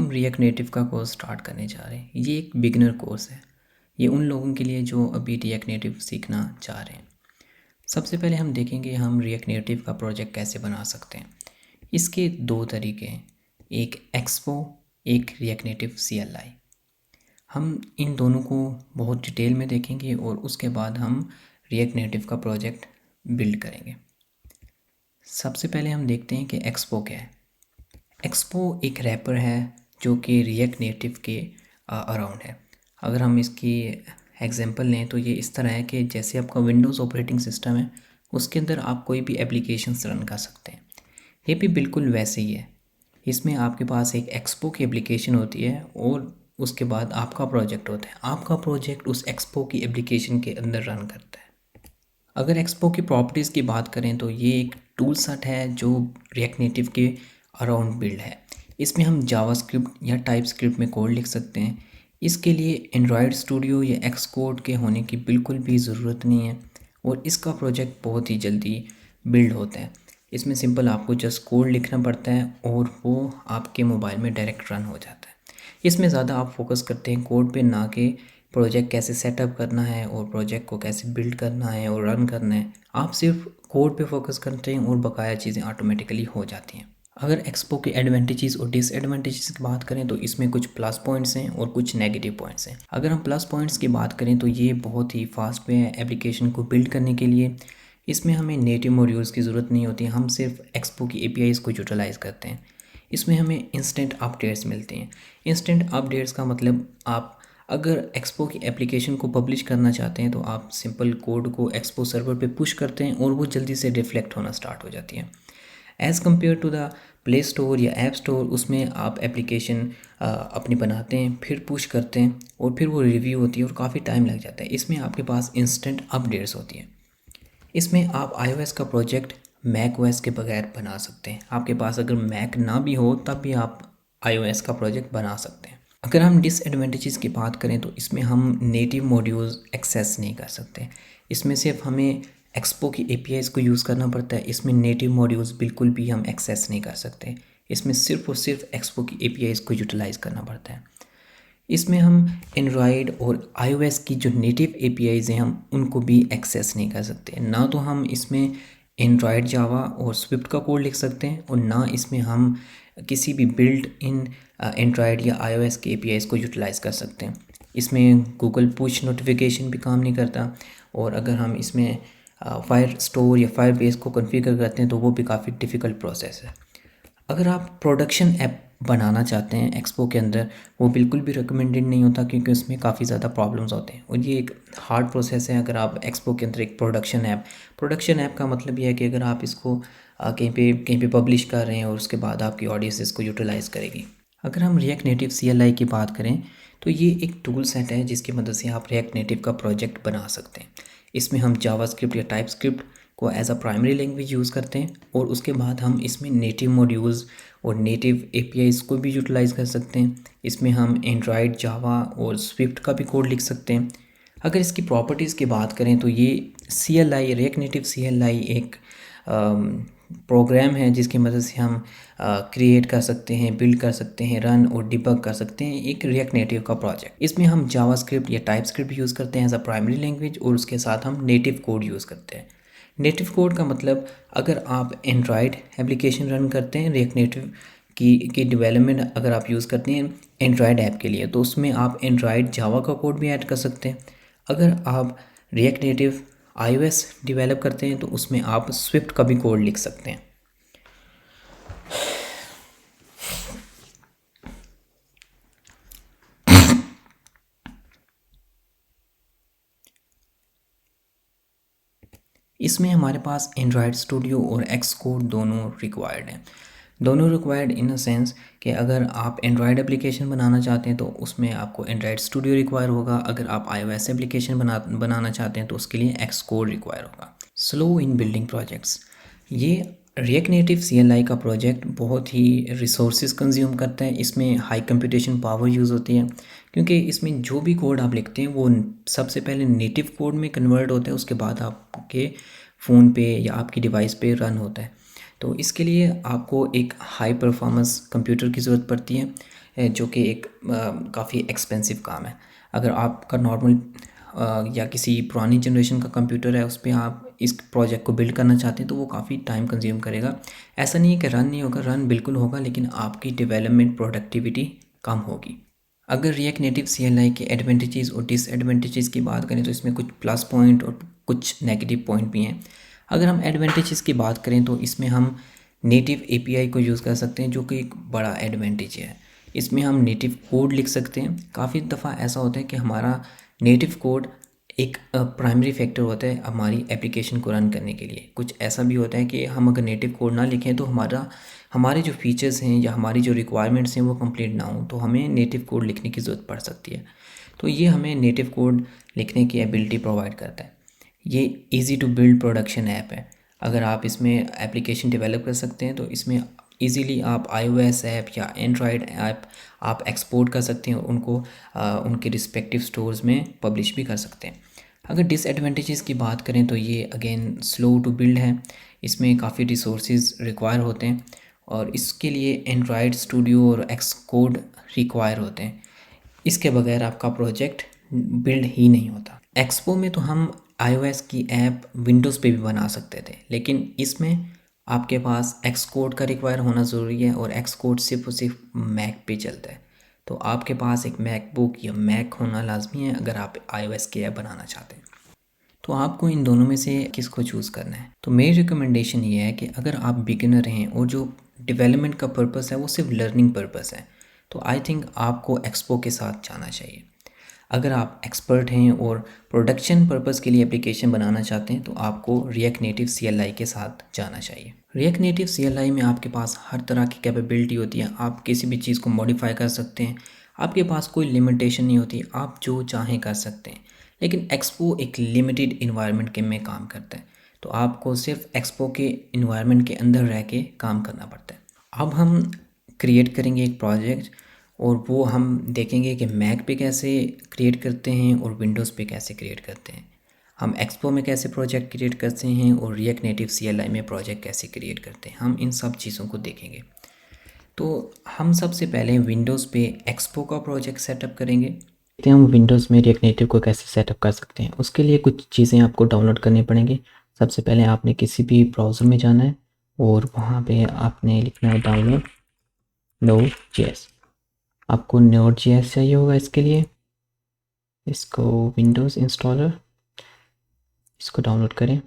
हम react native का course start करने जा रहे हैं। ये एक बिगिनर कोर्स है। ये उन लोगों के लिए जो अभी रिएक्ट नेटिव सीखना चाह रहे हैं। सबसे पहले हम देखेंगे हम रिएक्ट नेटिव का प्रोजेक्ट कैसे बना सकते हैं। इसके दो तरीके हैं, एक एक्सपो, एक रिएक्ट नेटिव CLI। हम इन दोनों को बहुत डिटेल में देखेंगे और उसके बाद हम रिएक्ट नेटिव का प्रोजेक्ट बिल्ड करेंगे। सबसे पहले हम देखते हैं कि एक्सपो क्या है। एक्सपो एक रैपर है जो कि रिएक्ट नेटिव के अराउंड है। अगर हम इसकी एग्जांपल लें तो ये इस तरह है कि जैसे आपका विंडोज़ ऑपरेटिंग सिस्टम है, उसके अंदर आप कोई भी एप्लीकेशंस रन कर सकते हैं। ये भी बिल्कुल वैसे ही है। इसमें आपके पास एक एक्सपो की एप्लीकेशन होती है और उसके बाद आपका प्रोजेक्ट होता है। आपका प्रोजेक्ट उस एक्सपो की एप्लीकेशन के अंदर रन करता है। अगर एक्सपो की प्रॉपर्टीज़ की बात करें तो ये एक टूल सेट है जो रिएक्ट नेटिव के अराउंड बिल्ड है। इसमें हम जावास्क्रिप्ट या टाइपस्क्रिप्ट में कोड लिख सकते हैं। इसके लिए एंड्रॉयड स्टूडियो या एक्सकोड के होने की बिल्कुल भी ज़रूरत नहीं है और इसका प्रोजेक्ट बहुत ही जल्दी बिल्ड होता है। इसमें सिंपल आपको जस्ट कोड लिखना पड़ता है और वो आपके मोबाइल में डायरेक्ट रन हो जाता है। इसमें ज़्यादा आप फोकस करते हैं कोड पे, ना कि प्रोजेक्ट कैसे सेटअप करना है और प्रोजेक्ट को कैसे बिल्ड करना है और रन करना है। आप सिर्फ कोड पे फोकस करते हैं और बकाया चीज़ें ऑटोमेटिकली हो जाती हैं। अगर एक्सपो के एडवांटेजेस और डिसएडवांटेजेस की बात करें तो इसमें कुछ प्लस पॉइंट्स हैं और कुछ नेगेटिव पॉइंट्स हैं। अगर हम प्लस पॉइंट्स की बात करें तो ये बहुत ही फास्ट वे है एप्लीकेशन को बिल्ड करने के लिए। इसमें हमें नेटिव मॉड्यूल्स की ज़रूरत नहीं होती, हम सिर्फ एक्सपो की APIs को यूटिलाइज़ करते हैं। इसमें हमें इंस्टेंट अपडेट्स मिलते हैं। इंस्टेंट अपडेट्स का मतलब आप अगर एक्सपो की एप्लीकेशन को पब्लिश करना चाहते हैं तो आप सिंपल कोड को एक्सपो सर्वर पे पुश करते हैं और वो जल्दी से रिफ्लेक्ट होना स्टार्ट हो जाती है। As compare to the Play Store या ऐप स्टोर, उसमें आप एप्लीकेशन अपनी बनाते हैं, फिर पुश करते हैं और फिर वो रिव्यू होती है और काफ़ी टाइम लग जाता है। इसमें आपके पास इंस्टेंट अपडेट्स होती हैं। इसमें आप iOS का प्रोजेक्ट macOS के बगैर बना सकते हैं। आपके पास अगर मैक ना भी हो तब भी आप iOS का प्रोजेक्ट बना सकते हैं। अगर हम डिसएडवांटेजेस की बात करें तो इसमें हम नेटिव मॉड्यूल्स एक्सेस नहीं कर सकते। इसमें सिर्फ हमें एक्सपो की APIs को यूज़ करना पड़ता है। इसमें नेटिव मॉड्यूल्स बिल्कुल भी हम एक्सेस नहीं कर सकते। इसमें सिर्फ और सिर्फ एक्सपो की APIs को यूटिलाइज़ करना पड़ता है। इसमें हम एंड्रॉयड और iOS की जो नेटिव APIs हैं हम उनको भी एक्सेस नहीं कर सकते। ना तो हम इसमें एंड्रॉयड जावा और स्विफ्ट का कोड लिख सकते हैं और ना इसमें हम किसी भी बिल्ड इन एंड्रॉयड या iOS के APIs को यूटिलाइज़ कर सकते हैं। इसमें गूगल पुश नोटिफिकेशन भी काम नहीं करता और अगर हम इसमें फायर स्टोर या फायर बेस को कॉन्फ़िगर करते हैं तो वो भी काफ़ी डिफ़िकल्ट प्रोसेस है। अगर आप प्रोडक्शन ऐप बनाना चाहते हैं एक्सपो के अंदर, वो बिल्कुल भी रिकमेंडेड नहीं होता क्योंकि उसमें काफ़ी ज़्यादा प्रॉब्लम्स होते हैं और ये एक हार्ड प्रोसेस है। अगर आप एक्सपो के अंदर एक प्रोडक्शन ऐप का मतलब ये है कि अगर आप इसको कहीं पे पब्लिश कर रहे हैं और उसके बाद आपकी ऑडियंस इसको यूटिलाइज़ करेगी। अगर हम रिएक्ट नेटिव CLI की बात करें तो ये एक टूल सेट है जिसकी मदद से आप रिएक्ट नेटिव का प्रोजेक्ट बना सकते हैं। इसमें हम जावास्क्रिप्ट या टाइपस्क्रिप्ट को as a primary language use करते हैं और उसके बाद हम इसमें नेटिव मॉड्यूल्स और नेटिव APIs को भी यूटिलाइज़ कर सकते हैं। इसमें हम एंड्रॉयड, जावा और स्विफ्ट का भी कोड लिख सकते हैं। अगर इसकी प्रॉपर्टीज़ की बात करें तो ये CLI, रिएक्ट नेटिव CLI एक प्रोग्राम है जिसकी मदद से हम क्रिएट कर सकते हैं, बिल्ड कर सकते हैं, रन और डिबग कर सकते हैं एक रिएक्ट नेटिव का प्रोजेक्ट। इसमें हम जावास्क्रिप्ट या टाइपस्क्रिप्ट यूज़ करते हैं एज अ प्राइमरी लैंग्वेज और उसके साथ हम नेटिव कोड यूज़ करते हैं। नेटिव कोड का मतलब अगर आप एंड्रॉयड एप्लीकेशन रन करते हैं, रिएक्ट नेटिव की डेवलपमेंट अगर आप यूज़ करते हैं एंड्रॉयड ऐप के लिए तो उसमें आप एंड्रॉयड जावा का कोड भी ऐड कर सकते हैं। अगर आप रिएक्ट नेटिव iOS डेवलप करते हैं तो उसमें आप स्विफ्ट का भी कोड लिख सकते हैं। इसमें हमारे पास एंड्रॉयड स्टूडियो और एक्सकोड दोनों रिक्वायर्ड हैं। दोनों रिक्वायर्ड इन अ सेंस कि अगर आप एंड्रॉयड एप्लीकेशन बनाना चाहते हैं तो उसमें आपको एंड्रॉयड स्टूडियो रिक्वायर होगा। अगर आप iOS एप्लीकेशन बनाना चाहते हैं तो उसके लिए एक्सकोड रिक्वायर होगा। स्लो इन बिल्डिंग प्रोजेक्ट्स, ये रिएक्ट नेटिव CLI का प्रोजेक्ट बहुत ही रिसोर्सेज कंज्यूम करता है। इसमें हाई कंप्यूटेशन पावर यूज़ होती है क्योंकि इसमें जो भी कोड आप लिखते हैं वो सबसे पहले नेटिव कोड में कन्वर्ट होता है, उसके बाद आपके फ़ोन पे या आपकी डिवाइस पे रन होता है। तो इसके लिए आपको एक हाई परफॉर्मेंस कंप्यूटर की ज़रूरत पड़ती है, जो कि एक काफ़ी एक्सपेंसिव काम है। अगर आपका नॉर्मल या किसी पुरानी जनरेशन का कंप्यूटर है, उस पे आप इस प्रोजेक्ट को बिल्ड करना चाहते हैं, तो वो काफ़ी टाइम कंज्यूम करेगा। ऐसा नहीं है कि रन नहीं होगा, रन बिल्कुल होगा, लेकिन आपकी डेवलपमेंट प्रोडक्टिविटी कम होगी। अगर रिएक्ट नेटिव CLI के एडवांटेजेस और डिसएडवांटेजेस की बात करें तो इसमें कुछ प्लस पॉइंट और कुछ नेगेटिव पॉइंट भी हैं। अगर हम एडवांटेजेस की बात करें तो इसमें हम नेटिव API को यूज़ कर सकते हैं, जो कि एक बड़ा एडवांटेज है। इसमें हम नेटिव कोड लिख सकते हैं। काफ़ी दफ़ा ऐसा होता है कि हमारा नेटिव कोड एक प्राइमरी फैक्टर होता है हमारी एप्लीकेशन को रन करने के लिए। कुछ ऐसा भी होता है कि हम अगर नेटिव कोड ना लिखें तो हमारे जो फीचर्स हैं या हमारी जो रिक्वायरमेंट्स हैं वो कंप्लीट ना हों, तो हमें नेटिव कोड लिखने की ज़रूरत पड़ सकती है। तो ये हमें नेटिव कोड लिखने की एबिलिटी प्रोवाइड करता है। ये easy to build production app है। अगर आप इसमें एप्लीकेशन डेवलप कर सकते हैं तो इसमें इजीली आप iOS ऐप या एंड्रॉयड ऐप आप एक्सपोर्ट कर सकते हैं, उनको उनके रिस्पेक्टिव स्टोर्स में पब्लिश भी कर सकते हैं। अगर डिसएडवांटेजेस की बात करें तो ये अगेन स्लो टू बिल्ड है। इसमें काफ़ी रिसोर्सेज रिक्वायर होते हैं और इसके लिए एंड्रॉयड स्टूडियो और एक्सकोड रिक्वायर होते हैं। इसके बगैर आपका प्रोजेक्ट बिल्ड ही नहीं होता। एक्सपो में तो हम iOS की ऐप विंडोज़ पे भी बना सकते थे, लेकिन इसमें आपके पास एक्सकोड का रिक्वायर होना ज़रूरी है और एक्सकोड सिर्फ और सिर्फ मैक पे चलता है। तो आपके पास एक मैकबुक या मैक होना लाजमी है अगर आप iOS की ऐप बनाना चाहते हैं। तो आपको इन दोनों में से किसको चूज़ करना है? तो मेरी रिकमेंडेशन ये है कि अगर आप बिगिनर हैं और जो डेवलपमेंट का पर्पस है वो सिर्फ लर्निंग पर्पस है, तो आई थिंक आपको एक्सपो के साथ जाना चाहिए। अगर आप एक्सपर्ट हैं और प्रोडक्शन पर्पस के लिए एप्लीकेशन बनाना चाहते हैं तो आपको रिएक्ट नेटिव CLI के साथ जाना चाहिए। रिएक्ट नेटिव CLI में आपके पास हर तरह की कैपेबिलिटी होती है। आप किसी भी चीज़ को मॉडिफाई कर सकते हैं, आपके पास कोई लिमिटेशन नहीं होती, आप जो चाहें कर सकते हैं। लेकिन एक्सपो एक लिमिटेड इन्वायरमेंट के में काम करता है, तो आपको सिर्फ एक्सपो के इन्वायरमेंट के अंदर रह के काम करना पड़ता है। अब हम क्रिएट करेंगे एक प्रोजेक्ट और वो हम देखेंगे कि मैक पे कैसे क्रिएट करते हैं और विंडोज़ पे कैसे क्रिएट करते हैं। हम एक्सपो में कैसे प्रोजेक्ट क्रिएट करते हैं और रिएक्ट नेटिव CLI में प्रोजेक्ट कैसे क्रिएट करते हैं, हम इन सब चीज़ों को देखेंगे। तो हम सबसे पहले विंडोज़ पे एक्सपो का प्रोजेक्ट सेटअप करेंगे। देखते हैं हम विंडोज़ में रिएक्ट नेटिव को कैसे सेटअप कर सकते हैं। उसके लिए कुछ चीज़ें आपको डाउनलोड करनी पड़ेंगी। सबसे पहले आपने किसी भी ब्राउज़र में जाना है और वहाँ पे आपने लिखना है डाउनलोड Node.js। आपको Node.js चाहिए होगा इसके लिए। इसको विंडोज़ इंस्टॉलर, इसको डाउनलोड करें।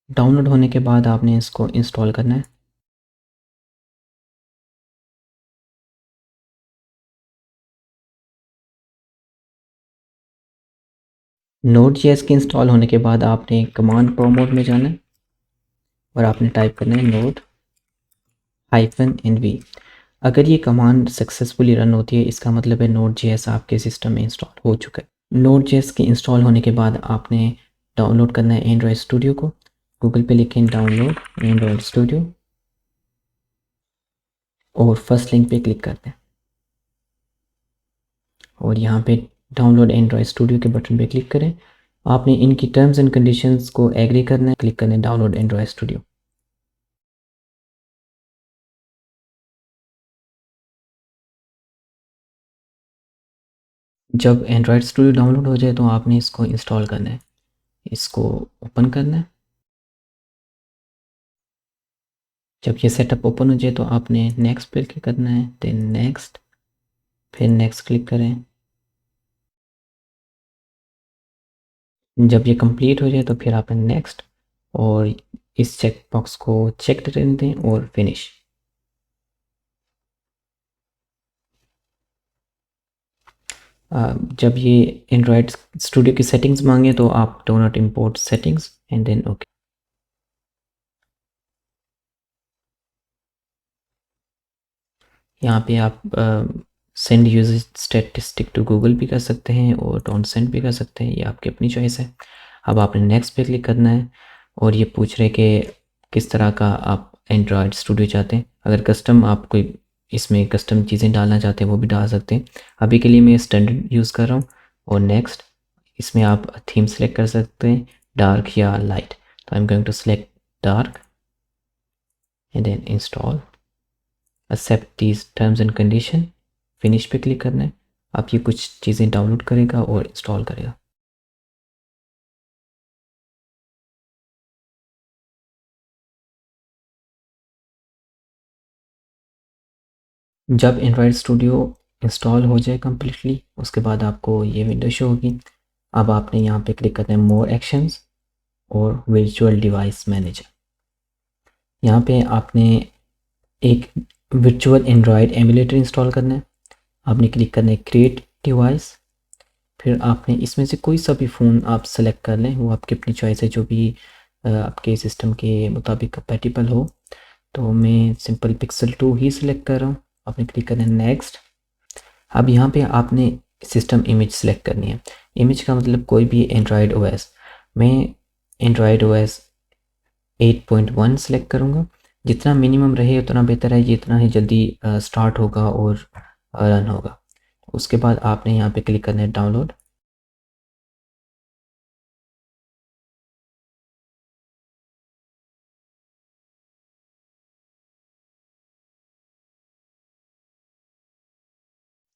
डाउनलोड होने के बाद आपने इसको इंस्टॉल करना है। Node.js के इंस्टॉल होने के बाद आपने कमांड प्रोमोट में जाना है और आपने टाइप करना है node-nv। अगर ये कमांड सक्सेसफुली रन होती है इसका मतलब है Node.js आपके सिस्टम में इंस्टॉल हो चुका है। Node.js के इंस्टॉल होने के बाद आपने डाउनलोड करना है एंड्रॉयड स्टूडियो को। गूगल पे लिखें डाउनलोड एंड्रॉयड स्टूडियो और फर्स्ट लिंक पे क्लिक करते हैं और यहाँ पे डाउनलोड एंड्रॉयड स्टूडियो के बटन पे क्लिक करें। आपने इनकी टर्म्स एंड कंडीशंस को एग्री करना है, क्लिक करें डाउनलोड एंड्रॉयड स्टूडियो। जब एंड्रॉयड स्टूडियो डाउनलोड हो जाए तो आपने इसको इंस्टॉल करना है, इसको ओपन करना है। जब ये सेटअप ओपन हो जाए तो आपने नेक्स्ट पे क्लिक करना है, देन नेक्स्ट, फिर नेक्स्ट क्लिक करें। जब ये कंप्लीट हो जाए तो फिर आपने नेक्स्ट और इस चेक बॉक्स को चेक रहने दें और फिनिश। जब ये एंड्रॉयड स्टूडियो की सेटिंग्स मांगे तो आप do not import settings and then okay. यहाँ पे आप send user statistic to Google भी कर सकते हैं और डोंट सेंड भी कर सकते हैं, ये आपकी अपनी चॉइस है। अब आपने नेक्स्ट पे क्लिक करना है और ये पूछ रहे कि किस तरह का आप एंड्रॉयड स्टूडियो चाहते हैं। अगर कस्टम आप कोई इसमें कस्टम चीज़ें डालना चाहते हैं वो भी डाल सकते हैं। अभी के लिए मैं स्टैंडर्ड यूज़ कर रहा हूँ और नेक्स्ट, इसमें आप थीम सेलेक्ट कर सकते हैं डार्क या लाइट। तो I am going to select dark and then install, accept these terms and condition, finish पे क्लिक करना है। आप ये कुछ चीज़ें डाउनलोड करेगा और इंस्टॉल करेगा। जब एंड्रॉयड स्टूडियो इंस्टॉल हो जाए कम्प्लीटली, उसके बाद आपको ये विंडो शो होगी। अब आपने यहाँ पे क्लिक करना है मोर एक्शंस और वर्चुअल डिवाइस मैनेजर। यहाँ पे आपने एक वर्चुअल एंड्रॉयड एमुलेटर इंस्टॉल करना है। आपने क्लिक करना है क्रिएट डिवाइस, फिर आपने इसमें से कोई सा भी फ़ोन आप सेलेक्ट कर लें, वो आपकी अपनी चॉइस है, जो भी आपके सिस्टम के मुताबिक कंपैटिबल हो। तो मैं सिंपल पिक्सल 2 ही सिलेक्ट कर रहा हूँ। आपने क्लिक करना है नेक्स्ट। अब यहाँ पे आपने सिस्टम इमेज सेलेक्ट करनी है। इमेज का मतलब कोई भी एंड्रॉयड ओएस। मैं एंड्रॉयड ओएस 8.1 सेलेक्ट करूँगा। जितना मिनिमम रहे उतना बेहतर है, जितना ही जल्दी स्टार्ट होगा और रन होगा। उसके बाद आपने यहाँ पे क्लिक करना है डाउनलोड।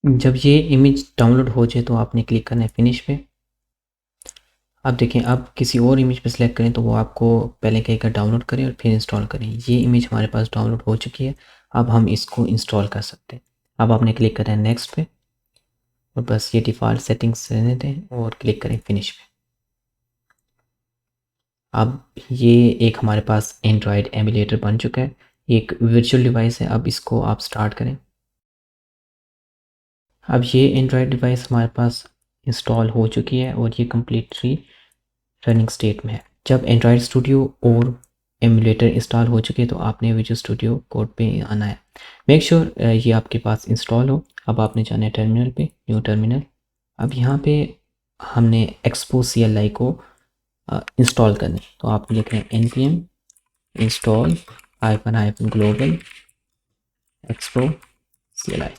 जब ये इमेज डाउनलोड हो जाए तो आपने क्लिक करना है फिनिश पे। अब देखें, अब किसी और इमेज पे सिलेक्ट करें तो वो आपको पहले कहेगा डाउनलोड करें और फिर इंस्टॉल करें। ये इमेज हमारे पास डाउनलोड हो चुकी है, अब हम इसको इंस्टॉल कर सकते हैं। अब आपने क्लिक करना है नेक्स्ट पे और बस ये डिफ़ॉल्ट सेटिंग्स रहने दें और क्लिक करें फिनिश पे। अब ये एक हमारे पास एंड्रॉयड एमुलेटर बन चुका है, एक वर्चुअल डिवाइस है। अब इसको आप स्टार्ट करें। अब ये एंड्रॉयड डिवाइस हमारे पास इंस्टॉल हो चुकी है और ये कम्प्लीटली रनिंग स्टेट में है। जब एंड्रॉयड स्टूडियो और एमुलेटर इंस्टॉल हो चुके तो आपने विजुअल स्टूडियो कोड पे आना है। मेक श्योर ये आपके पास इंस्टॉल हो। अब आपने जाना है टर्मिनल पे, न्यू टर्मिनल। अब यहाँ पे हमने एक्सपो CLI को इंस्टॉल करना है, तो आप लिख रहे हैं npm install --- global expo CLI।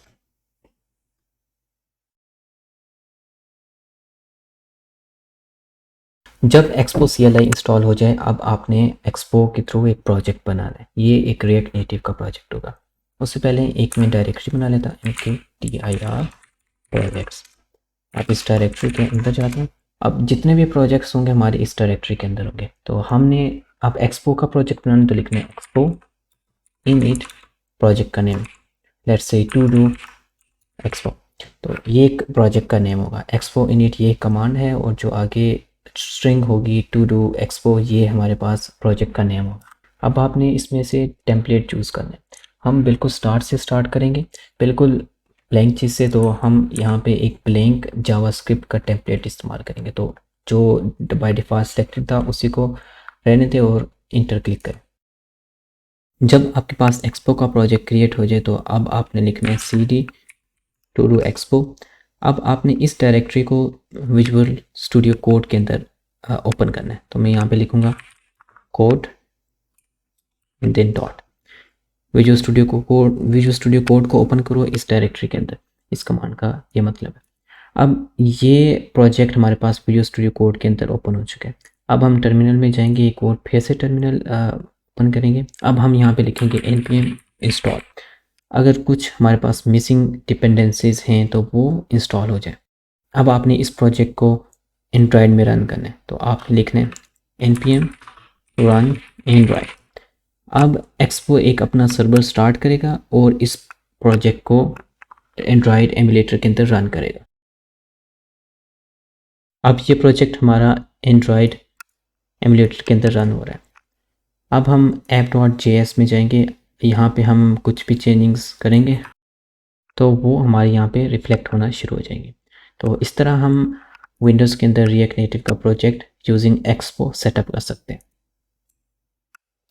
जब एक्सपो CLI इंस्टॉल हो जाए, अब आपने एक्सपो के थ्रू एक प्रोजेक्ट बनाना है। ये एक रिएक्ट नेटिव का प्रोजेक्ट होगा। उससे पहले एक मैं डायरेक्टरी बना लेता, mkdir प्रोजेक्ट्स। आप इस डायरेक्टरी के अंदर जाते हैं। अब जितने भी प्रोजेक्ट्स होंगे हमारे इस डायरेक्टरी के अंदर होंगे। तो हमने अब एक्सपो का प्रोजेक्ट बनाना, तो लिखना है एक्सपो init प्रोजेक्ट का name, let's say to do Expo. तो ये एक प्रोजेक्ट का नेम होगा। एक्सपो init ये कमांड है और जो आगे स्ट्रिंग होगी टू डू एक्सपो, ये हमारे पास प्रोजेक्ट का नेम होगा। अब आपने इसमें से टेम्पलेट चूज़ करना है। हम बिल्कुल स्टार्ट से स्टार्ट करेंगे, बिल्कुल ब्लैंक चीज़ से। तो हम यहाँ पे एक ब्लैंक जावास्क्रिप्ट का टेम्पलेट इस्तेमाल करेंगे। तो जो बाय डिफ़ॉल्ट सेलेक्टेड था उसी को रहने दें और इंटर क्लिक करें। जब आपके पास एक्सपो का प्रोजेक्ट क्रिएट हो जाए तो अब आपने लिखना है cd टू डू एक्सपो। अब आपने इस डायरेक्टरी को विजुअल स्टूडियो कोड के अंदर ओपन करना है। तो मैं यहाँ पे लिखूँगा code and then dot. Visual Studio Code को ओपन करो इस डायरेक्टरी के अंदर। इस कमांड का ये मतलब है। अब ये प्रोजेक्ट हमारे पास विजुअल स्टूडियो कोड के अंदर ओपन हो चुका है। अब हम टर्मिनल में जाएंगे, एक और फिर से टर्मिनल ओपन करेंगे। अब हम यहाँ पे लिखेंगे npm इंस्टॉल। अगर कुछ हमारे पास मिसिंग डिपेंडेंसीज हैं तो वो इंस्टॉल हो जाए। अब आपने इस प्रोजेक्ट को एंड्रॉयड में रन करना है, तो आप लिखना है npm run एंड्रॉयड। अब एक्सपो एक अपना सर्वर स्टार्ट करेगा और इस प्रोजेक्ट को एंड्रॉयड एमुलेटर के अंदर रन करेगा। अब ये प्रोजेक्ट हमारा एंड्रॉयड एमुलेटर के अंदर रन हो रहा है। अब हम app.js में जाएंगे। यहाँ पे हम कुछ भी चेंजिंग्स करेंगे तो वो हमारे यहाँ पे रिफ्लेक्ट होना शुरू हो जाएंगे। तो इस तरह हम विंडोज़ के अंदर रिएक्ट नेटिव का प्रोजेक्ट यूजिंग एक्सपो सेटअप कर सकते हैं।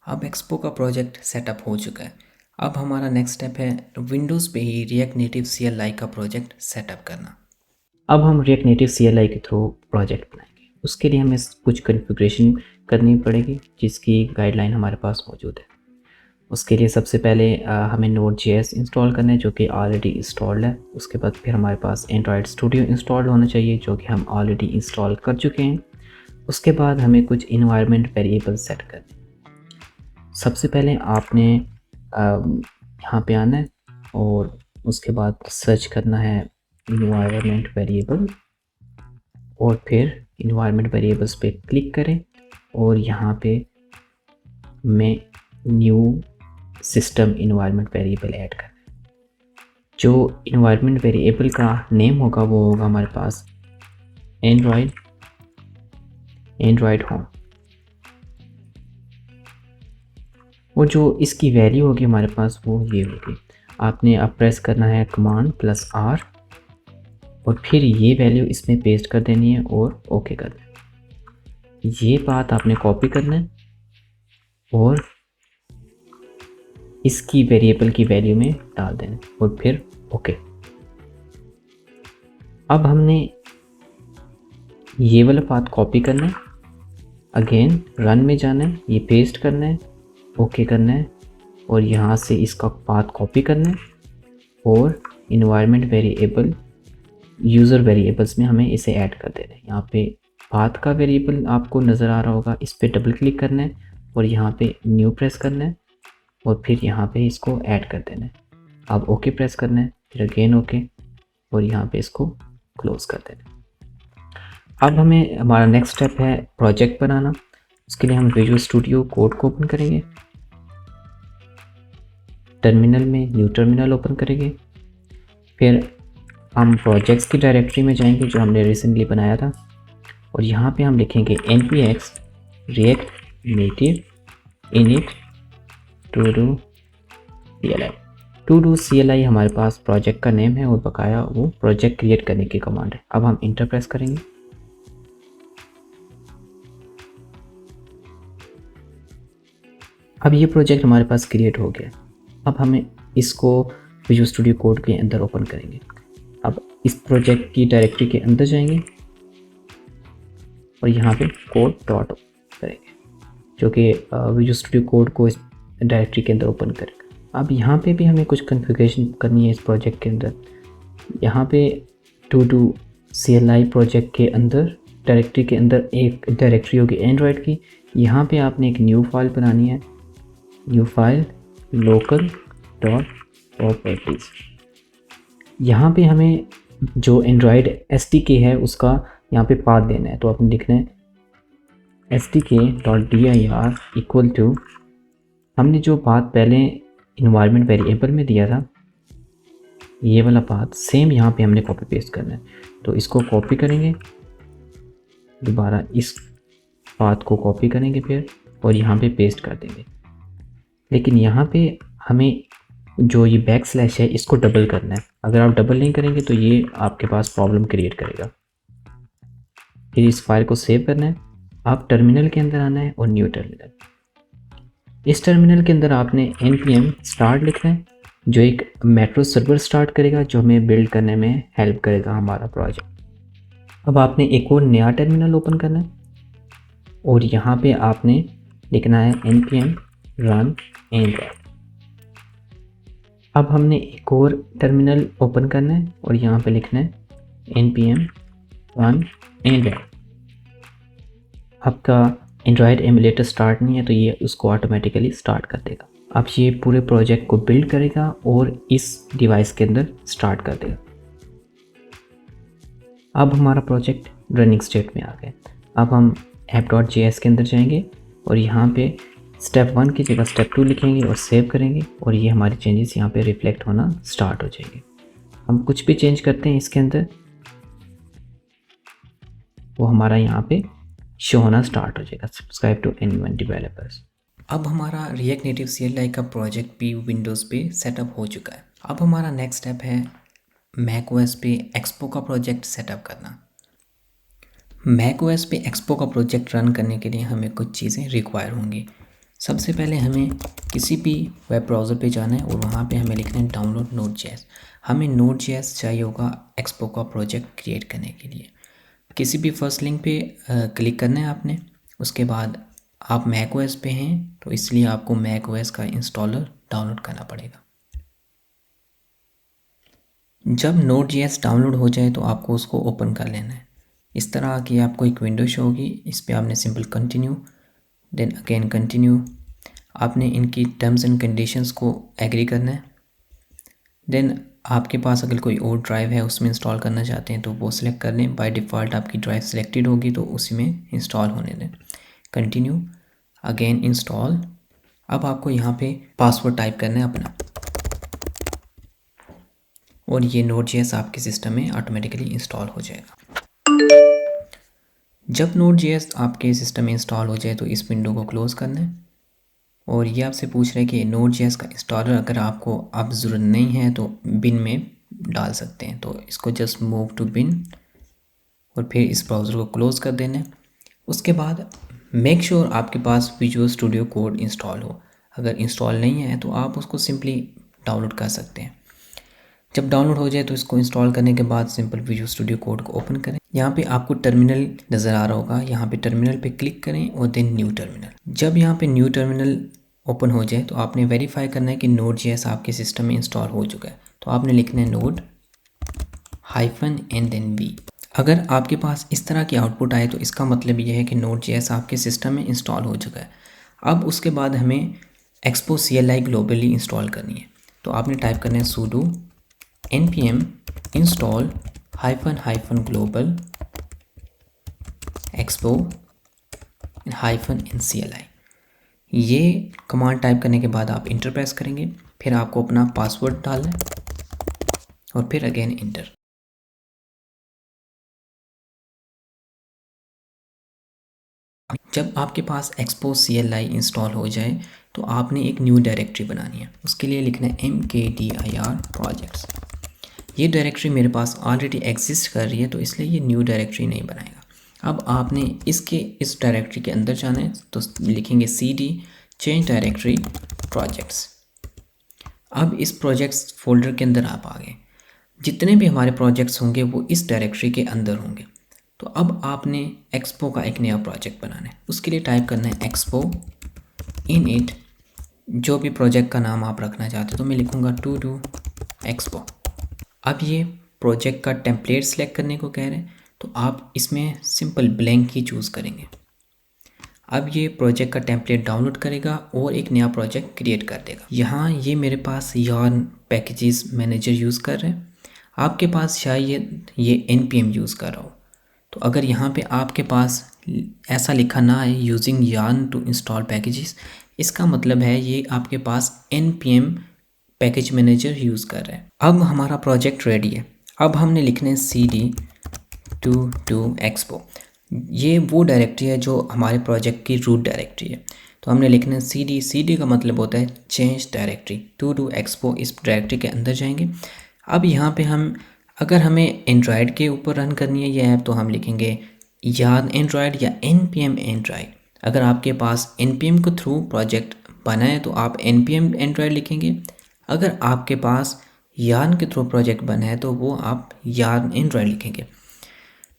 अब एक्सपो का प्रोजेक्ट सेटअप हो चुका है। अब हमारा नेक्स्ट स्टेप है विंडोज़ पे ही रिएक्ट नेटिव CLI का प्रोजेक्ट सेटअप करना। अब हम रिएक्ट नेटिव CLI के थ्रू प्रोजेक्ट बनाएंगे। उसके लिए हमें कुछ कॉन्फ़िगरेशन करनी पड़ेगी जिसकी गाइडलाइन हमारे पास मौजूद है। उसके लिए सबसे पहले हमें Node.js इंस्टॉल करना है जो कि ऑलरेडी इंस्टॉल्ड है। उसके बाद फिर हमारे पास एंड्रॉयड स्टूडियो इंस्टॉल होना चाहिए जो कि हम ऑलरेडी इंस्टॉल कर चुके हैं। उसके बाद हमें कुछ इन्वायरमेंट वेरिएबल सेट करने। सबसे पहले आपने यहाँ पे आना है और उसके बाद सर्च करना है इन्वायरमेंट वेरिएबल, और फिर इन्वायरमेंट वेरिएबल्स पे क्लिक करें और यहाँ पे मैं new system environment variable add कर। जो इन्वायरमेंट वेरिएबल का नेम होगा वो होगा हमारे पास एंड्रॉयड होम, और जो इसकी वैल्यू होगी हमारे पास वो ये होगी। आपने अब प्रेस करना है कमांड प्लस आर और फिर ये वैल्यू इसमें पेस्ट कर देनी है और ओके कर देना। ये बात आपने कॉपी करना है और इसकी वेरिएबल की वैल्यू में डाल देना और फिर ओके। अब हमने ये वाला पाथ कॉपी करना है, अगेन रन में जाना है, ये पेस्ट करना है, ओके करना है और यहाँ से इसका पाथ कॉपी करना है और इन्वायरमेंट वेरिएबल यूज़र वेरिएबल्स में हमें इसे ऐड कर देना है। यहाँ पे पाथ का वेरिएबल आपको नज़र आ रहा होगा, इस पर डबल क्लिक करना है और यहाँ पे न्यू प्रेस करना है और फिर यहाँ पे इसको ऐड कर देना है। अब ओके प्रेस करना है, फिर अगेन ओके और यहाँ पे इसको क्लोज कर देना है। अब हमें हमारा नेक्स्ट स्टेप है प्रोजेक्ट बनाना। उसके लिए हम विजुअल स्टूडियो कोड को ओपन करेंगे, टर्मिनल में न्यू टर्मिनल ओपन करेंगे, फिर हम प्रोजेक्ट्स की डायरेक्टरी में जाएंगे जो हमने रिसेंटली बनाया था और यहाँ पे हम लिखेंगे npx react native init to do cli। To do CLI हमारे पास प्रोजेक्ट का नेम है और बकाया वो प्रोजेक्ट क्रिएट करने की कमांड है। अब हम इंटर प्रेस करेंगे। अब ये प्रोजेक्ट हमारे पास क्रिएट हो गया। अब हमें इसको विजुअल स्टूडियो कोड के अंदर ओपन करेंगे। अब इस प्रोजेक्ट की डायरेक्टरी के अंदर जाएंगे और यहाँ पे कोड डॉट करेंगे जो कि विजुअल स्टूडियो कोड को इस डायरेक्टरी के अंदर ओपन करेगा। अब यहाँ पे भी हमें कुछ कॉन्फ़िगरेशन करनी है इस प्रोजेक्ट के अंदर। यहाँ पे टू डू CLI प्रोजेक्ट के अंदर डायरेक्टरी के अंदर एक डायरेक्टरी होगी एंड्रॉयड की। यहाँ पे आपने एक न्यू फाइल बनानी है, new file local dot properties. यहाँ पे हमें जो एंड्रॉयड SDK है उसका यहाँ पे पाथ देना है, तो आपने लिखना है sdk.dir इक्वल टू, हमने जो पाथ पहले इन्वायरमेंट वेरिएबल में दिया था ये वाला पाथ सेम यहाँ पे हमने कॉपी पेस्ट करना है। तो इसको कॉपी करेंगे, दोबारा इस पाथ को कॉपी करेंगे फिर और यहाँ पे पेस्ट कर देंगे। लेकिन यहाँ पे हमें जो ये बैकस्लैश है इसको डबल करना है। अगर आप डबल नहीं करेंगे तो ये आपके पास प्रॉब्लम क्रिएट करेगा। फिर इस फाइल को सेव करना है, आप टर्मिनल के अंदर आना है और न्यू टर्मिनल। इस टर्मिनल के अंदर आपने npm स्टार्ट लिखना है जो एक मेट्रो सर्वर स्टार्ट करेगा जो हमें बिल्ड करने में हेल्प करेगा हमारा प्रोजेक्ट। अब आपने एक और नया टर्मिनल ओपन करना है और यहाँ पे आपने लिखना है npm run android। अब हमने एक और टर्मिनल ओपन करना है और यहाँ पे लिखना है npm run android। आपका एंड्रॉयड एमुलेटर स्टार्ट नहीं है तो ये उसको ऑटोमेटिकली स्टार्ट कर देगा। अब ये पूरे प्रोजेक्ट को बिल्ड करेगा और इस डिवाइस के अंदर स्टार्ट कर देगा। अब हमारा प्रोजेक्ट रनिंग स्टेट में आ गया। अब हम app.js के अंदर जाएंगे और यहाँ पे स्टेप 1 की जगह स्टेप 2 लिखेंगे और सेव करेंगे और ये हमारे चेंजेस यहाँ पे रिफ्लेक्ट होना स्टार्ट हो जाएंगे। हम कुछ भी चेंज करते हैं इसके अंदर वो हमारा यहाँ पे शो होना स्टार्ट हो जाएगा। Subscribe to N1 developers. अब हमारा रिएक्ट नेटिव CLI का प्रोजेक्ट भी विंडोज़ पे सेटअप हो चुका है। अब हमारा नेक्स्ट स्टेप है macOS पे एक्सपो का प्रोजेक्ट सेटअप करना। macOS पे एक्सपो का प्रोजेक्ट रन करने के लिए हमें कुछ चीज़ें रिक्वायर होंगी। सबसे पहले हमें किसी भी वेब ब्राउज़र पे जाना है और वहाँ पे हमें लिखना है डाउनलोड Node.js। हमें Node.js चाहिए होगा एक्सपो का प्रोजेक्ट क्रिएट करने के लिए। किसी भी फर्स्ट लिंक पे क्लिक करना है आपने। उसके बाद आप macOS पे हैं तो इसलिए आपको macOS का इंस्टॉलर डाउनलोड करना पड़ेगा। जब Node.js डाउनलोड हो जाए तो आपको उसको ओपन कर लेना है। इस तरह की आपको एक विंडो शो होगी। इस पर आपने simple continue, then again continue, आपने इनकी टर्म्स एंड कंडीशंस को एग्री करना है। देन आपके पास अगर कोई और ड्राइव है उसमें इंस्टॉल करना चाहते हैं तो वो सिलेक्ट कर लें। बाय डिफ़ॉल्ट आपकी ड्राइव सिलेक्टेड होगी तो उसी में इंस्टॉल होने दें। Continue, again install. अब आपको यहाँ पे पासवर्ड टाइप करना है अपना, और ये Node.js आपके सिस्टम में ऑटोमेटिकली इंस्टॉल हो जाएगा। जब Node.js आपके सिस्टम में इंस्टॉल हो जाए तो इस विंडो को क्लोज़ करना है। और ये आपसे पूछ रहे हैं कि Node.js का इंस्टॉलर अगर आपको अब ज़रूरत नहीं है तो बिन में डाल सकते हैं। तो इसको जस्ट मूव टू बिन और फिर इस ब्राउज़र को क्लोज़ कर देना है। उसके बाद मेक श्योर आपके पास विजुअल स्टूडियो कोड इंस्टॉल हो। अगर इंस्टॉल नहीं है तो आप उसको सिंपली डाउनलोड कर सकते हैं। जब डाउनलोड हो जाए तो इसको इंस्टॉल करने के बाद सिंपल विजुअल स्टूडियो कोड को ओपन करें। यहाँ पे आपको टर्मिनल नज़र आ रहा होगा, यहाँ पे टर्मिनल पे क्लिक करें और देन न्यू टर्मिनल। जब यहाँ पे न्यू टर्मिनल ओपन हो जाए तो आपने वेरीफाई करना है कि Node.js आपके सिस्टम में इंस्टॉल हो चुका है। तो आपने लिखना है node hyphen and then v। अगर आपके पास इस तरह की आउटपुट आए तो इसका मतलब ये है कि Node.js आपके सिस्टम में इंस्टॉल हो चुका है। अब उसके बाद हमें एक्सपो CLI ग्लोबली इंस्टॉल करनी है। तो आपने टाइप करना है sudo npm install hyphen global expo hyphen CLI। ये कमांड टाइप करने के बाद आप इंटर प्रेस करेंगे, फिर आपको अपना पासवर्ड डालना है और फिर अगेन इंटर। जब आपके पास एक्सपो CLI इंस्टॉल हो जाए तो आपने एक न्यू डायरेक्टरी बनानी है। उसके लिए लिखना है mkdir प्रोजेक्ट्स। ये डायरेक्टरी मेरे पास ऑलरेडी एग्जिस्ट कर रही है तो इसलिए ये न्यू डायरेक्टरी नहीं बनाएगा। अब आपने इस डायरेक्टरी के अंदर जाना है तो लिखेंगे cd चेंज डायरेक्टरी प्रोजेक्ट्स। अब इस प्रोजेक्ट्स फोल्डर के अंदर आप आ गए। जितने भी हमारे प्रोजेक्ट्स होंगे वो इस डायरेक्टरी के अंदर होंगे। तो अब आपने एक्सपो का एक नया प्रोजेक्ट बनाना है। उसके लिए टाइप करना है एक्सपो init, जो भी प्रोजेक्ट का नाम आप रखना चाहते हो। तो मैं लिखूँगा टू डू एक्सपो। अब ये प्रोजेक्ट का टेम्पलेट सेलेक्ट करने को कह रहे हैं तो आप इसमें सिंपल ब्लैंक ही चूज़ करेंगे। अब ये प्रोजेक्ट का टेम्पलेट डाउनलोड करेगा और एक नया प्रोजेक्ट क्रिएट कर देगा। यहाँ ये मेरे पास yarn पैकेजेस मैनेजर यूज़ कर रहे हैं, आपके पास शायद ये npm यूज़ कर रहा हो। तो अगर यहाँ पे आपके पास ऐसा लिखा ना है using yarn to install packages, इसका मतलब है ये आपके पास npm पैकेज मैनेजर यूज़ कर रहे हैं। अब हमारा प्रोजेक्ट रेडी है। अब हमने लिखना है cd to expo। ये वो डायरेक्टरी है जो हमारे प्रोजेक्ट की रूट डायरेक्टरी है। तो हमने लिखना है cd का मतलब होता है चेंज डायरेक्टरी, to expo इस डायरेक्टरी के अंदर जाएंगे। अब यहाँ पे हम अगर हमें एंड्रॉयड के ऊपर रन करनी है ये ऐप तो हम लिखेंगे yarn एंड्रॉयड या npm एंड्रॉयड। अगर आपके पास npm के थ्रू प्रोजेक्ट बना है तो आप npm एंड्रॉयड लिखेंगे। अगर आपके पास yarn के थ्रू प्रोजेक्ट बना है तो वो आप yarn एंड्रॉयड लिखेंगे।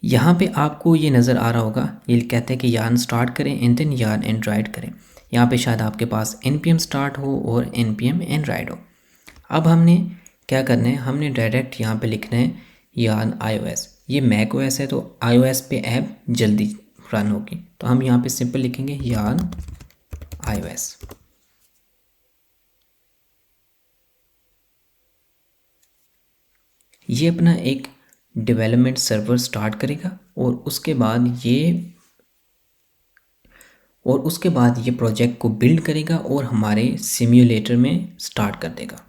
यहाँ पे आपको ये नज़र आ रहा होगा, ये कहते हैं कि yarn स्टार्ट करें एंड देन yarn एंड्रॉयड करें। यहाँ पे शायद आपके पास npm स्टार्ट हो और npm एंड्रॉयड हो। अब हमने क्या करना है, हमने डायरेक्ट यहाँ पे लिखना है yarn iOS। ये मैक OS है तो iOS पे ऐप जल्दी रन होगी। तो हम यहाँ पे सिंपल लिखेंगे yarn iOS। ये अपना एक डेवलपमेंट सर्वर स्टार्ट करेगा और उसके बाद ये प्रोजेक्ट को बिल्ड करेगा और हमारे सिम्युलेटर में स्टार्ट कर देगा।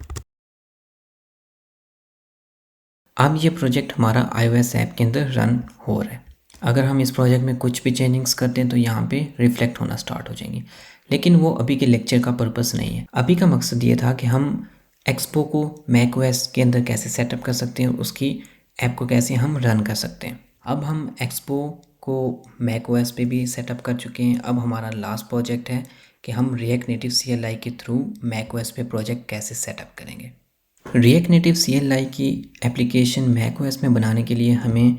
अब ये प्रोजेक्ट हमारा iOS ऐप के अंदर रन हो रहा है। अगर हम इस प्रोजेक्ट में कुछ भी चेंजिंग्स करते हैं तो यहाँ पे रिफ्लेक्ट होना स्टार्ट हो जाएंगी, लेकिन वो अभी के लेक्चर का पर्पस नहीं है। अभी का मकसद ये था कि हम एक्सपो को मैक OS के अंदर कैसे सेटअप कर सकते हैं और उसकी ऐप को कैसे हम रन कर सकते हैं। अब हम एक्सपो को मैक OS पे भी सेटअप कर चुके हैं। अब हमारा लास्ट प्रोजेक्ट है कि हम रिएक्ट नेटिव CLI के थ्रू मैक OS पे प्रोजेक्ट कैसे सेटअप करेंगे। रिएक्ट नेटिव CLI की एप्लीकेशन मैक OS में बनाने के लिए हमें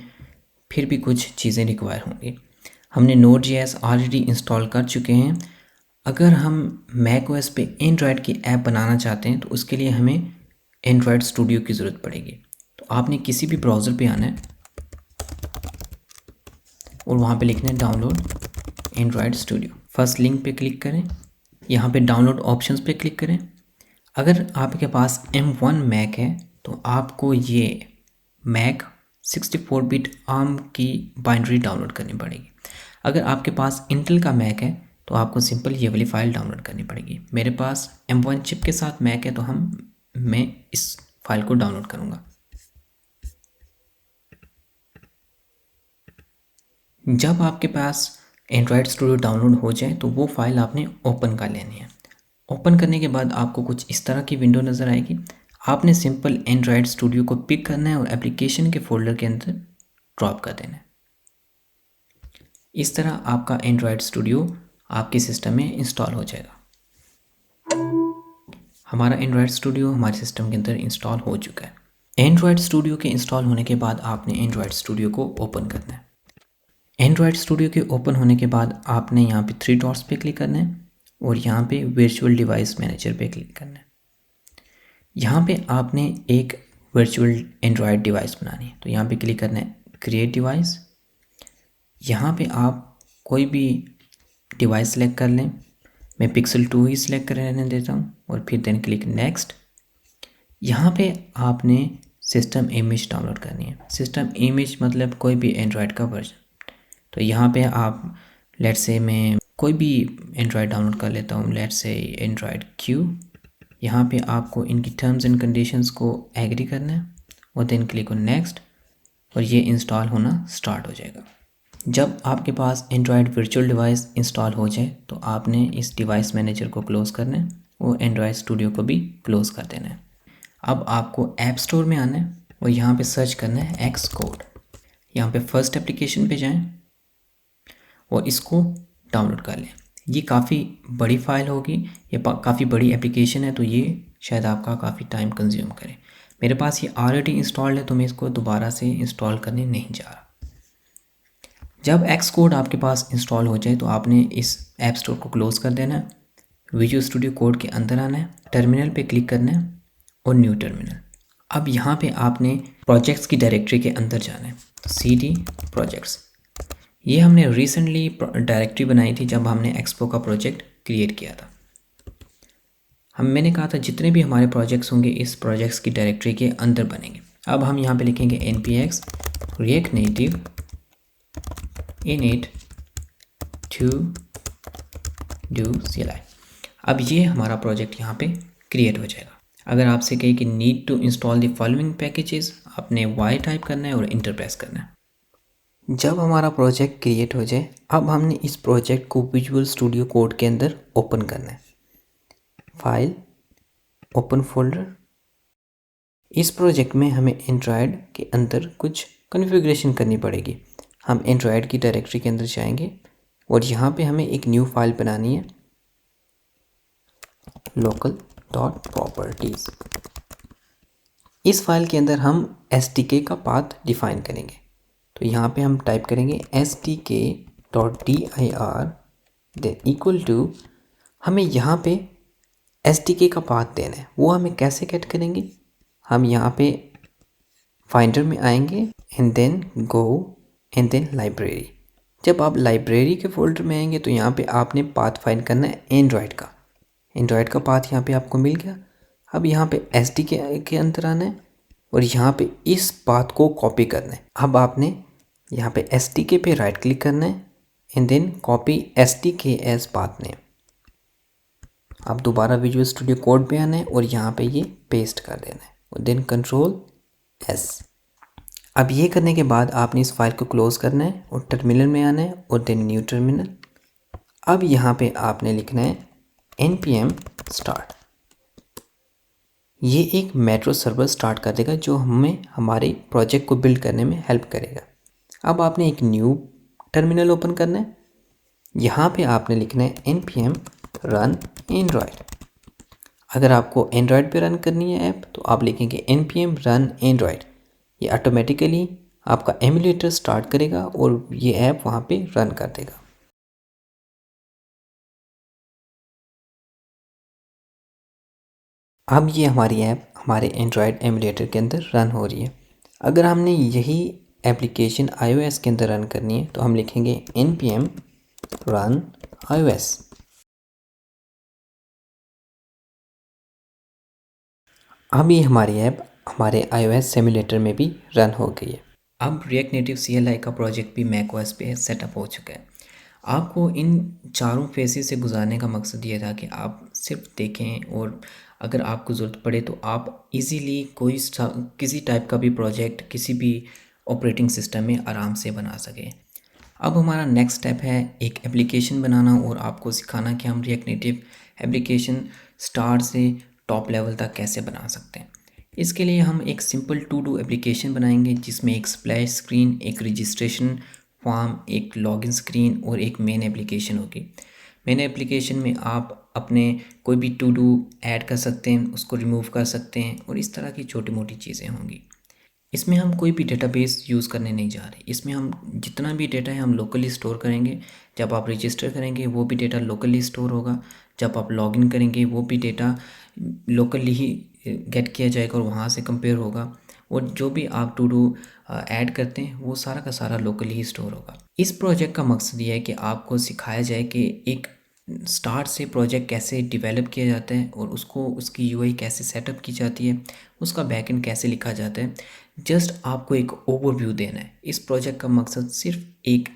फिर भी कुछ चीज़ें रिक्वायर होंगी। हमने Node.js ऑलरेडी इंस्टॉल कर चुके हैं। अगर हम मैक OS पे एंड्रॉयड की ऐप बनाना चाहते हैं तो उसके लिए हमें एंड्रॉयड स्टूडियो की ज़रूरत पड़ेगी। तो आपने किसी भी ब्राउज़र पे आना है, और वहाँ पे लिखना है download Android studio. First link पे क्लिक करें, यहाँ पे डाउनलोड ऑप्शंस पे क्लिक करें। अगर आपके पास M1 मैक है तो आपको ये मैक 64 बिट आर्म की बाइनरी डाउनलोड करनी पड़ेगी। अगर आपके पास इंटेल का मैक है तो आपको सिंपल ये वाली फ़ाइल डाउनलोड करनी पड़ेगी। मेरे पास M1 चिप के साथ मैक है तो मैं इस फाइल को डाउनलोड करूँगा। जब आपके पास एंड्रॉयड स्टूडियो डाउनलोड हो जाए तो वो फाइल आपने ओपन कर लेनी है। ओपन करने के बाद आपको कुछ इस तरह की विंडो नज़र आएगी। आपने सिंपल एंड्रॉयड स्टूडियो को पिक करना है और एप्लीकेशन के फोल्डर के अंदर ड्रॉप कर देना है। इस तरह आपका एंड्रॉयड स्टूडियो आपके सिस्टम में इंस्टॉल हो जाएगा। हमारा एंड्रॉयड स्टूडियो हमारे सिस्टम के अंदर इंस्टॉल हो चुका है। एंड्रॉयड स्टूडियो के इंस्टॉल होने के बाद आपने एंड्रॉयड स्टूडियो को ओपन करना है। एंड्रॉयड स्टूडियो के ओपन होने के बाद आपने यहाँ पे 3 डॉट्स पे क्लिक करना है और यहाँ पे वर्चुअल डिवाइस मैनेजर पे क्लिक करना है। यहाँ पे आपने एक वर्चुअल एंड्रॉयड डिवाइस बनानी है तो यहाँ पे क्लिक करना है क्रिएट डिवाइस। यहाँ पे आप कोई भी डिवाइस सेलेक्ट कर लें। मैं पिक्सल 2 ही सिलेक्ट कर रहने देता हूँ और फिर देन क्लिक नेक्स्ट। यहाँ पे आपने सिस्टम इमेज डाउनलोड करनी है। सिस्टम इमेज मतलब कोई भी एंड्रॉयड का वर्जन। तो यहाँ पे आप लेट्स से मैं कोई भी एंड्रॉयड डाउनलोड कर लेता हूँ, लेट्स से एंड्रॉयड क्यू। यहाँ पे आपको इनकी टर्म्स एंड कंडीशंस को एग्री करना है और देन क्लिक ऑन नेक्स्ट और ये इंस्टॉल होना स्टार्ट हो जाएगा। जब आपके पास एंड्रॉयड वर्चुअल डिवाइस इंस्टॉल हो जाए तो आपने इस डिवाइस मैनेजर को क्लोज़ करना है और एंड्रॉयड स्टूडियो को भी क्लोज़ कर देना है। अब आपको ऐप स्टोर में आना है और यहाँ पे सर्च करना है Xcode। यहाँ पे फर्स्ट एप्लीकेशन पे जाएं और इसको डाउनलोड कर लें। ये काफ़ी बड़ी फ़ाइल होगी, ये काफ़ी बड़ी एप्लीकेशन है तो ये शायद आपका काफ़ी टाइम कंज्यूम करे। मेरे पास ये ऑलरेडी इंस्टॉल्ड है तो मैं इसको दोबारा से इंस्टॉल करने नहीं जा रहा। जब Xcode आपके पास इंस्टॉल हो जाए तो आपने इस ऐप स्टोर को क्लोज़ कर देना है। विजुअल स्टूडियो कोड के अंदर आना है, टर्मिनल पे क्लिक करना है और न्यू टर्मिनल। अब यहाँ पे आपने प्रोजेक्ट्स की डायरेक्टरी के अंदर जाना है, CD प्रोजेक्ट्स। ये हमने रिसेंटली डायरेक्टरी बनाई थी जब हमने एक्सपो का प्रोजेक्ट क्रिएट किया था। मैंने कहा था जितने भी हमारे प्रोजेक्ट्स होंगे इस प्रोजेक्ट्स की डायरेक्टरी के अंदर बनेंगे। अब हम यहाँ पे लिखेंगे npx react native init to do CLI। अब ये हमारा प्रोजेक्ट यहाँ पे क्रिएट हो जाएगा। अगर आपसे कहे कि need to install the following packages, आपने y टाइप करना है और इंटर प्रेस करना है। जब हमारा प्रोजेक्ट क्रिएट हो जाए अब हमने इस प्रोजेक्ट को विजुअल स्टूडियो कोड के अंदर ओपन करना है। File, open folder. इस प्रोजेक्ट में हमें एंड्रॉयड के अंदर कुछ कॉन्फ़िगरेशन करनी पड़ेगी। हम एंड्रॉयड की डायरेक्टरी के अंदर जाएंगे और यहाँ पे हमें एक न्यू फाइल बनानी है, local.properties। इस फाइल के अंदर हम SDK का पाथ डिफाइन करेंगे। तो यहाँ पे हम टाइप करेंगे SDK.dir देन इक्वल टू, हमें यहाँ पे SDK का पाथ देना है। वो हमें कैसे गेट करेंगे, हम यहाँ पे फाइंडर में आएंगे and then go and then library. जब आप लाइब्रेरी के फोल्डर में आएंगे तो यहाँ पे आपने पाथ फाइंड करना है एंड्रॉयड का। एंड्रॉयड का पाथ यहाँ पे आपको मिल गया। अब यहाँ पे SDK के अंदर आना है और यहाँ पे इस पाथ को कॉपी करना है। अब आपने यहाँ पे SDK पे राइट क्लिक करना है and then copy SDK as path name. अब दोबारा विजुअल स्टूडियो कोड पे आना है और यहाँ पे ये पेस्ट कर देना है और देन Ctrl+S। अब ये करने के बाद आपने इस फाइल को क्लोज करना है और टर्मिनल में आना है और देन न्यू टर्मिनल। अब यहाँ पे आपने लिखना है npm start। ये एक मेट्रो सर्वर स्टार्ट कर देगा जो हमें हमारे प्रोजेक्ट को बिल्ड करने में हेल्प करेगा। अब आपने एक न्यू टर्मिनल ओपन करना है। यहाँ पे आपने लिखना है npm run android। अगर आपको एंड्रॉयड पे रन करनी है ऐप तो आप लिखेंगे npm run android। ये ऑटोमेटिकली आपका एमुलेटर स्टार्ट करेगा और ये ऐप वहाँ पे रन कर देगा। अब ये हमारी ऐप हमारे एंड्रॉयड एमुलेटर के अंदर रन हो रही है। अगर हमने यही एप्लीकेशन iOS के अंदर रन करनी है तो हम लिखेंगे npm run iOS। अब ये हमारी ऐप हमारे iOS सिमुलेटर में भी रन हो गई है। अब रिएक्ट नेटिव CLI का प्रोजेक्ट भी macOS पे सेटअप हो चुका है। आपको इन चारों फेसेस से गुजारने का मकसद ये था कि आप सिर्फ देखें और अगर आपको ज़रूरत पड़े तो आप इजीली किसी टाइप का भी प्रोजेक्ट किसी भी ऑपरेटिंग सिस्टम में आराम से बना सकें। अब हमारा नेक्स्ट स्टेप है एक एप्लीकेशन बनाना और आपको सिखाना कि हम रिएक्ट नेटिव एप्लीकेशन स्टार्ट से टॉप लेवल तक कैसे बना सकते हैं। इसके लिए हम एक सिंपल टू डू एप्लीकेशन बनाएंगे जिसमें एक स्प्लैश स्क्रीन, एक रजिस्ट्रेशन फॉर्म, एक लॉगिन स्क्रीन और एक मेन एप्लीकेशन होगी। मेन एप्लीकेशन में आप अपने कोई भी टू डू ऐड कर सकते हैं, उसको रिमूव कर सकते हैं और इस तरह की छोटी मोटी चीज़ें होंगी। इसमें हम कोई भी डेटाबेस यूज़ करने नहीं जा रहे। इसमें हम जितना भी डेटा है हम लोकली स्टोर करेंगे। जब आप रजिस्टर करेंगे वो भी डेटा लोकली स्टोर होगा। जब आप लॉगिन करेंगे वो भी डेटा लोकली ही गेट किया जाएगा और वहाँ से कंपेयर होगा। और जो भी आप टू डू ऐड करते हैं वो सारा का सारा लोकली ही स्टोर होगा। इस प्रोजेक्ट का मकसद ये है कि आपको सिखाया जाए कि एक स्टार्ट से प्रोजेक्ट कैसे डेवलप किया जाता है और उसको उसकी यूआई कैसे सेटअप की जाती है, उसका बैकएंड कैसे लिखा जाता है। जस्ट आपको एक ओवरव्यू देना है। इस प्रोजेक्ट का मकसद सिर्फ एक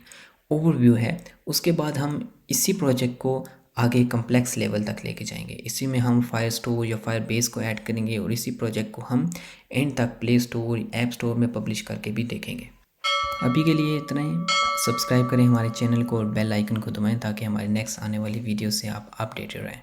ओवरव्यू है। उसके बाद हम इसी प्रोजेक्ट को आगे कम्प्लेक्स लेवल तक लेके जाएंगे। इसी में हम फायर स्टोर या फायर बेस को ऐड करेंगे और इसी प्रोजेक्ट को हम एंड तक प्ले स्टोर, ऐप स्टोर में पब्लिश करके भी देखेंगे। अभी के लिए इतना ही। सब्सक्राइब करें हमारे चैनल को और बेल आइकन को दबाएं ताकि हमारे नेक्स्ट आने वाली वीडियो से आप अपडेटेड रहें।